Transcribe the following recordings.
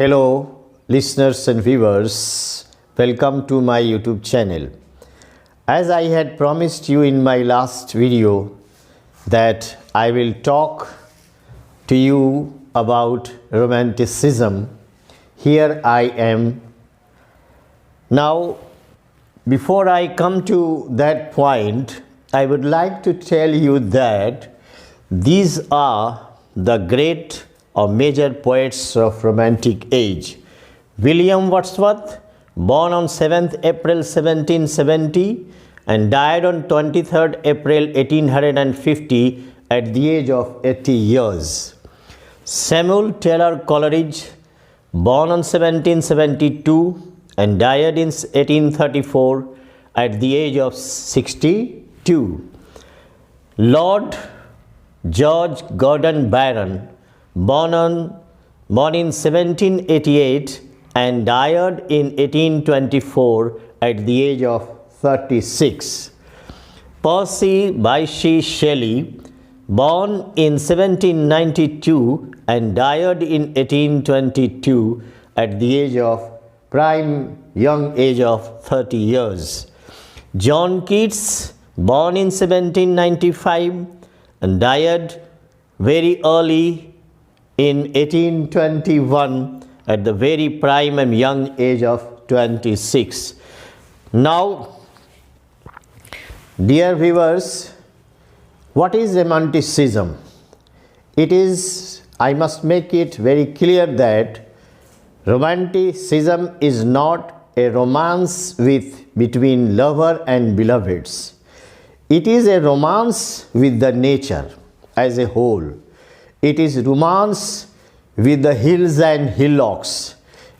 Hello, listeners and viewers. Welcome to my YouTube channel. As I had promised you in my last video that I will talk to you about Romanticism, here I am. Now, before I come to that point, I would like to tell you that these are the great or major poets of Romantic age. William Wordsworth, born on 7th April 1770 and died on 23rd April 1850 at the age of 80 years. Samuel Taylor Coleridge, born on 1772 and died in 1834 at the age of 62. Lord George Gordon Byron, born in 1788 and died in 1824 at the age of 36. Percy Bysshe Shelley, born in 1792 and died in 1822 at the age of young age of 30 years. John Keats, born in 1795 and died very early in 1821 at the very prime and young age of 26. Now, dear viewers, what is Romanticism? It is, I must make it very clear that Romanticism is not a romance between lover and beloveds. It is a romance with the nature as a whole. It is romance with the hills and hillocks.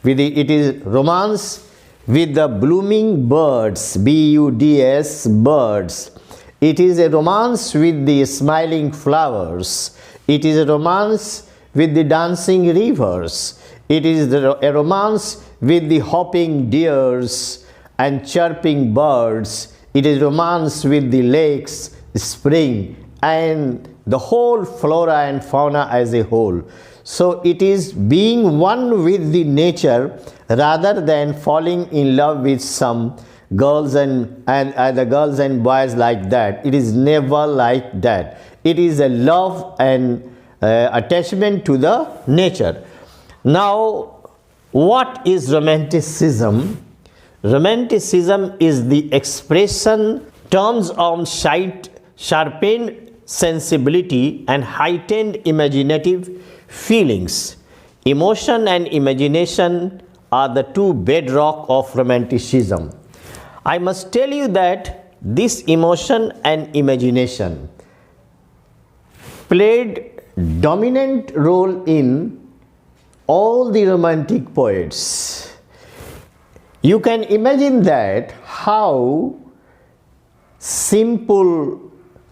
It is romance with the blooming birds, B-U-D-S, birds. It is a romance with the smiling flowers. It is a romance with the dancing rivers. It is a romance with the hopping deers and chirping birds. It is romance with the lakes, spring, and the whole flora and fauna as a whole. So it is being one with the nature rather than falling in love with some girls and the girls and boys like that. It is never like that. It is a love and attachment to the nature. Now, what is Romanticism? Romanticism is the expression terms on sharpened sensibility and heightened imaginative feelings. Emotion and imagination are the two bedrock of Romanticism. I must tell you that this emotion and imagination played dominant role in all the Romantic poets. You can imagine that how simple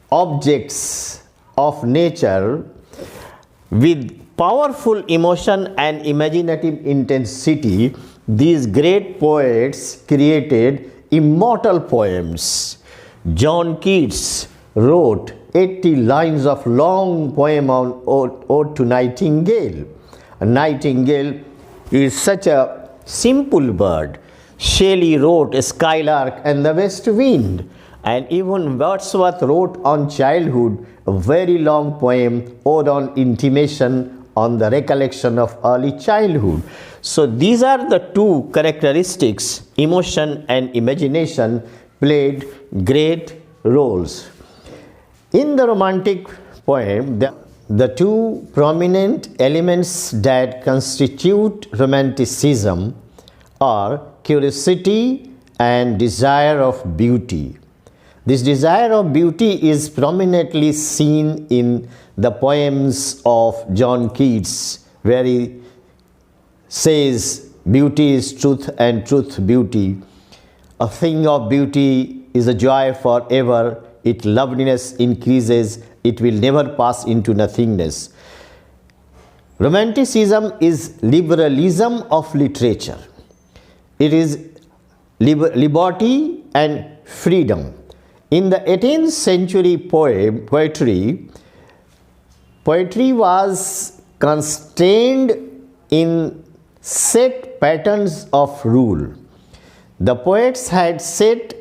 objects of nature with powerful emotion and imaginative intensity, these great poets created immortal poems. John Keats wrote 80 lines of long poem on Ode to Nightingale. A nightingale is such a simple bird. Shelley wrote a Skylark and the West Wind. And even Wordsworth wrote on childhood a very long poem, Ode on Intimation, on the recollection of early childhood. So these are the two characteristics, emotion and imagination played great roles. In the Romantic poem, the two prominent elements that constitute Romanticism are curiosity and desire of beauty. This desire of beauty is prominently seen in the poems of John Keats, where he says, beauty is truth and truth beauty. A thing of beauty is a joy forever. Its loveliness increases. It will never pass into nothingness. Romanticism is liberalism of literature. It is liberty and freedom. In the 18th century poetry was constrained in set patterns of rule. The poets had set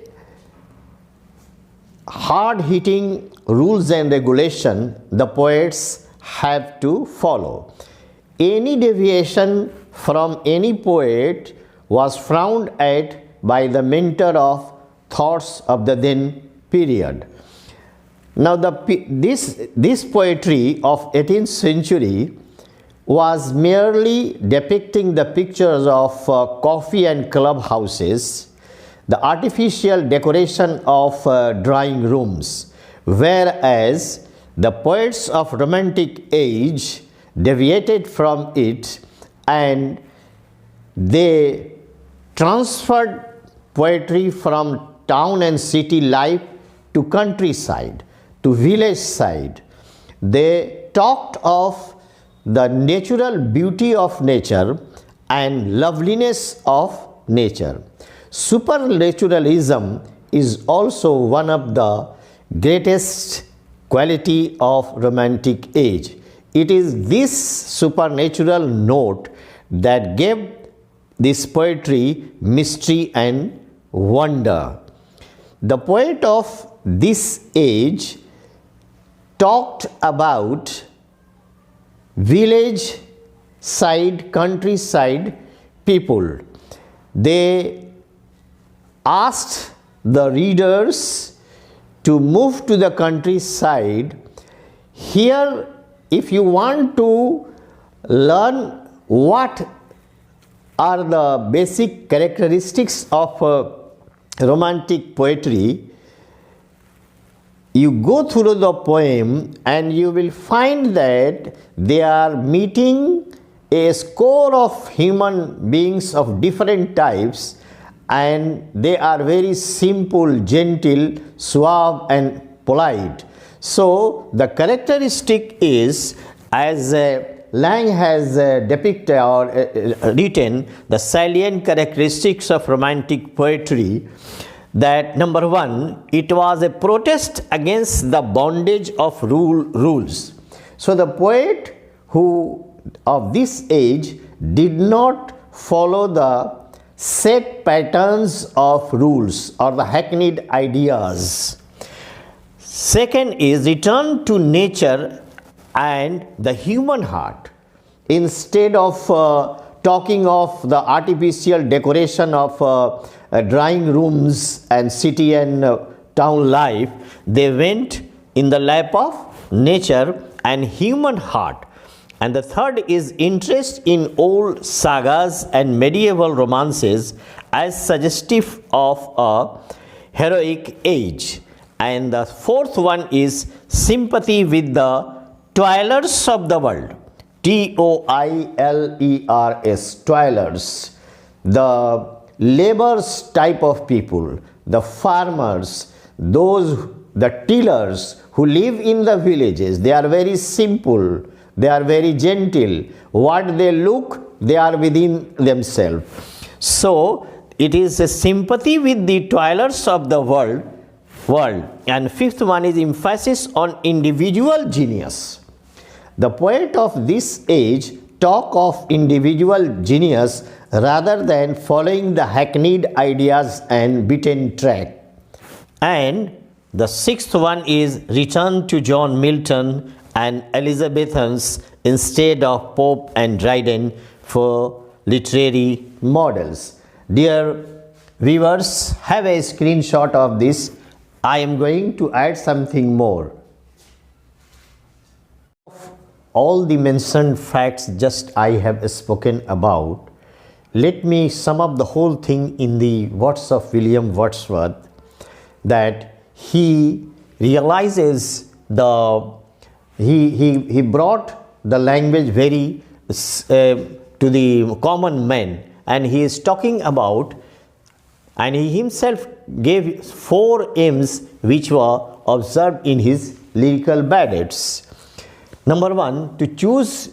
hard-hitting rules and regulation the poets have to follow. Any deviation from any poet was frowned at by the mentor of thoughts of the then period. Now, this poetry of 18th century was merely depicting the pictures of coffee and club houses, the artificial decoration of drawing rooms, whereas the poets of Romantic age deviated from it and they transferred poetry from town and city life to countryside, to village side. They talked of the natural beauty of nature and loveliness of nature. Supernaturalism is also one of the greatest quality of Romantic age. It is this supernatural note that gave this poetry mystery and wonder. The poet of this age talked about village side, countryside people. They asked the readers to move to the countryside. Here, if you want to learn what are the basic characteristics of Romantic poetry, you go through the poem and you will find that they are meeting a score of human beings of different types, and they are very simple, gentle, suave and polite. So the characteristic is, as Lang has depicted or written the salient characteristics of Romantic poetry, that number one, it was a protest against the bondage of rules. So the poet who of this age did not follow the set patterns of rules or the hackneyed ideas. Second is return to nature and the human heart. Instead of talking of the artificial decoration of drawing rooms and city and town life, they went in the lap of nature and human heart. And the third is interest in old sagas and medieval romances as suggestive of a heroic age. And the fourth one is sympathy with the toilers of the world, Toilers, toilers, the laborers type of people, the farmers, the tillers who live in the villages. They are very simple, they are very gentle. What they look, they are within themselves. So it is a sympathy with the toilers of the world. And fifth one is emphasis on individual genius. The poet of this age talk of individual genius rather than following the hackneyed ideas and beaten track. And the sixth one is return to John Milton and Elizabethans instead of Pope and Dryden for literary models. Dear viewers, have a screenshot of this. I am going to add something more. All the mentioned facts just I have spoken about, let me sum up the whole thing in the words of William Wordsworth, that he realizes he brought the language very to the common man, and he is talking about, and he himself gave 4 aims which were observed in his lyrical ballads. Number one, to choose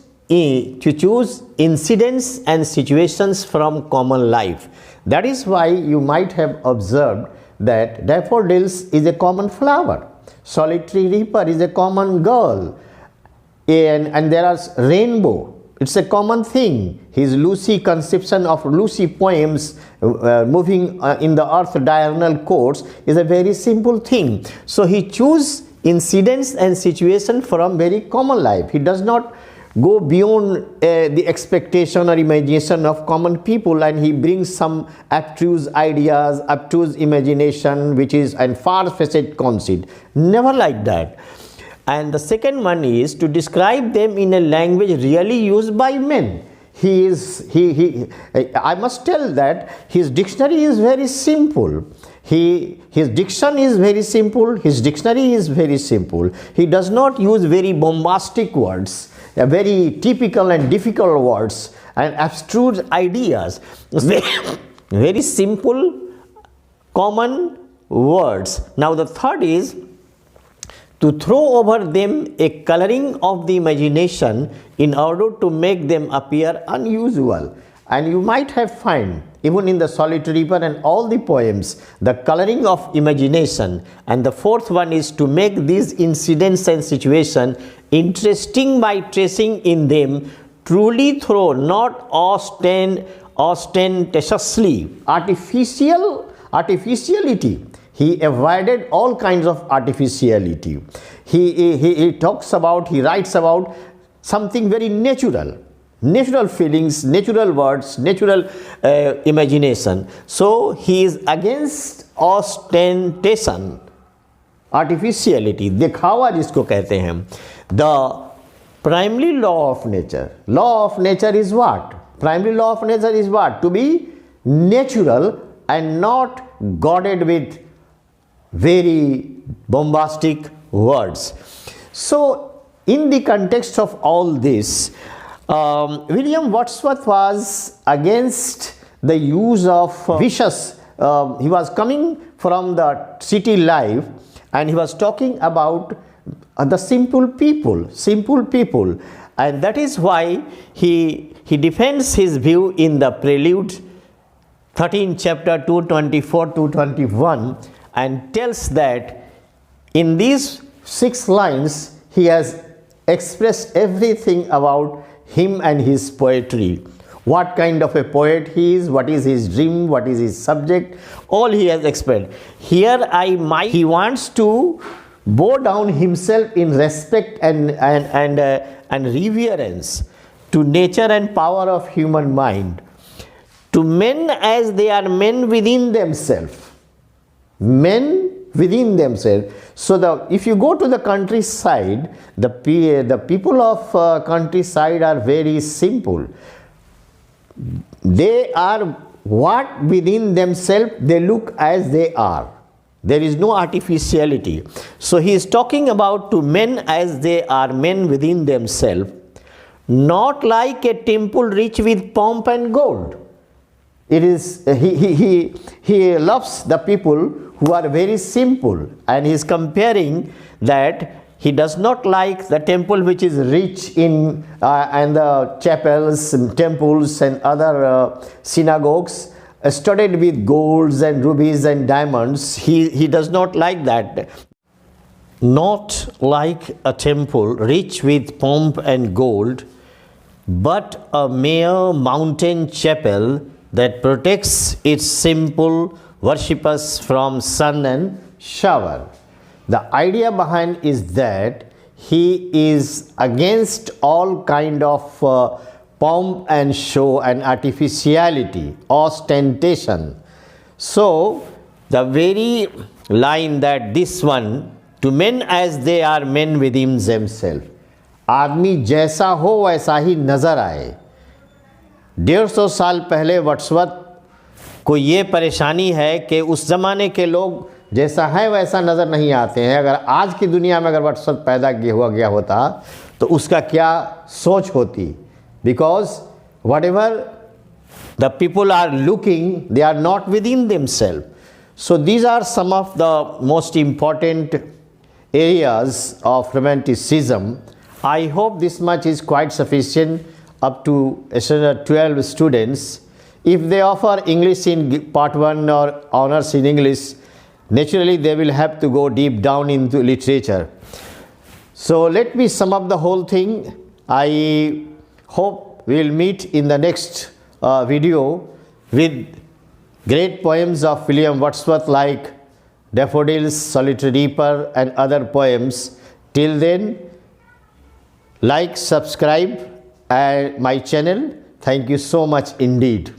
incidents and situations from common life. That is why you might have observed that daffodils is a common flower, solitary reaper is a common girl, and there are rainbow It's a common thing. His Lucy conception of Lucy poems moving in the earth diurnal course is a very simple thing. So he chooses incidents and situations from very common life. He does not go beyond the expectation or imagination of common people, and he brings some abstruse ideas, abstruse imagination, which is a far-fetched conceit. Never like that. And the second one is to describe them in a language really used by men. I must tell that his dictionary is very simple. His diction is very simple. His dictionary is very simple. He does not use very bombastic words, very typical and difficult words and abstruse ideas. Very simple, common words. Now the third is to throw over them a coloring of the imagination in order to make them appear unusual. And you might have found, even in the Solitary River and all the poems, the coloring of imagination. And the fourth one is to make these incidents and situations interesting by tracing in them truly through, not ostentatiously, artificiality. He avoided all kinds of artificiality. He writes about something very natural feelings, natural words, natural imagination. So he is against ostentation, artificiality, दिखावा जिसको कहते हैं. The primary law of nature. Law of nature is what? Primary law of nature is what? To be natural and not guarded with very bombastic words. So in the context of all this, William Wordsworth was against the use of vicious. He was coming from the city life, and he was talking about the simple people, and that is why he defends his view in the Prelude 13 chapter 224 to 21, and tells that in these 6 lines he has expressed everything about him and his poetry. What kind of a poet he is, what is his dream, what is his subject, all he has explained. Here he wants to bow down himself in respect and reverence to nature and power of human mind, to men as they are men within themselves. Men within themselves. So if you go to the countryside, the people of countryside are very simple. They are what within themselves they look as they are. There is no artificiality. So he is talking about to men as they are men within themselves, not like a temple rich with pomp and gold. It is he loves the people who are very simple, and he is comparing that he does not like the temple which is rich in and the chapels and temples and other synagogues studded with golds and rubies and diamonds. He does not like that. Not like a temple rich with pomp and gold, but a mere mountain chapel that protects its simple worshippers from sun and shower. The idea behind is that he is against all kind of pomp and show and artificiality, ostentation. So the very line that this one, to men as they are men within themselves, आदमी जैसा हो वैसा ही नजर आए. 150 साल पहले Wordsworth को ये परेशानी है कि उस ज़माने के लोग जैसा है वैसा नज़र नहीं आते हैं. अगर आज की दुनिया में अगर वर्ड्सवर्थ पैदा हुआ गया होता तो उसका क्या सोच होती. Because whatever the people are looking, they are not within themselves. So these are some of the most important areas of romanticism. I hope this much is quite sufficient up to 12 students. If they offer English in part 1 or honors in English, naturally they will have to go deep down into literature. So let me sum up the whole thing. I hope we will meet in the next video with great poems of William Wordsworth like Daffodils, Solitary Reaper and other poems. Till then, like, subscribe my channel. Thank you so much indeed.